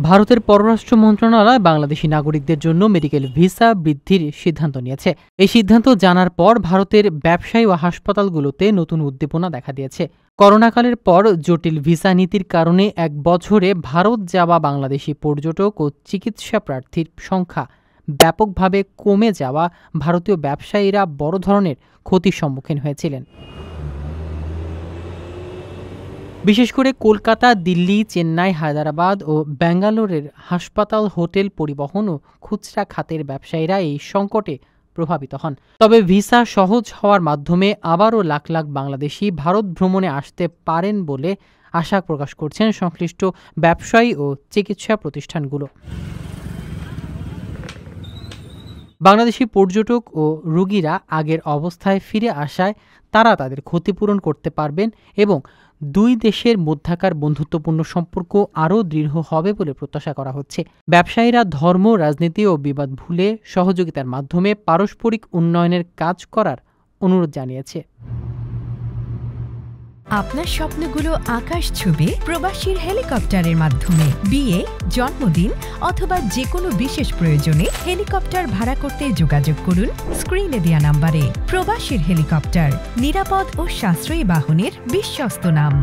ভারতের পররাষ্ট্র মন্ত্রণালয় বাংলাদেশি নাগরিকদের জন্য মেডিকেল ভিসা বৃদ্ধির সিদ্ধান্ত নিয়েছে। এই সিদ্ধান্ত জানার পর ভারতের ব্যবসায়ী ও হাসপাতালগুলোতে নতুন উদ্দীপনা দেখা দিয়েছে। করোনাকালের পর জটিল ভিসা নীতির কারণে এক বছরে ভারত যাওয়া বাংলাদেশি পর্যটক ও চিকিৎসা প্রার্থীর সংখ্যা ব্যাপকভাবে কমে যাওয়া ভারতীয় ব্যবসায়ীরা বড় ধরনের ক্ষতির সম্মুখীন হয়েছিলেন। বিশেষ করে কলকাতা, দিল্লি, চেন্নাই, হায়দ্রাবাদ ও ব্যাঙ্গালোরের হাসপাতাল, হোটেল, পরিবহন ও খুচরা খাতের ব্যবসায়ীরা এই সংকটে প্রভাবিত হন। তবে ভিসা সহজ হওয়ার মাধ্যমে আবারও লাখ লাখ বাংলাদেশি ভারত ভ্রমণে আসতে পারেন বলে আশা প্রকাশ করছেন সংশ্লিষ্ট ব্যবসায়ী ও চিকিৎসা প্রতিষ্ঠানগুলো। বাংলাদেশি পর্যটক ও রোগীরা আগের অবস্থায় ফিরে আসায় তারা তাদের ক্ষতিপূরণ করতে পারবেন এবং দুই দেশের মধ্যকার বন্ধুত্বপূর্ণ সম্পর্ক আরও দৃঢ় হবে বলে প্রত্যাশা করা হচ্ছে। ব্যবসায়ীরা ধর্ম, রাজনীতি ও বিবাদ ভুলে সহযোগিতার মাধ্যমে পারস্পরিক উন্নয়নের কাজ করার অনুরোধ জানিয়েছে। আপনার স্বপ্নগুলো আকাশ ছুবে প্রবাসীর হেলিকপ্টারের মাধ্যমে। বিয়ে, জন্মদিন অথবা যে কোনো বিশেষ প্রয়োজনে হেলিকপ্টার ভাড়া করতে যোগাযোগ করুন স্ক্রিনে দেয়া নাম্বারে। প্রবাসীর হেলিকপ্টার, নিরাপদ ও সাশ্রয়ী বাহনের বিশ্বস্ত নাম।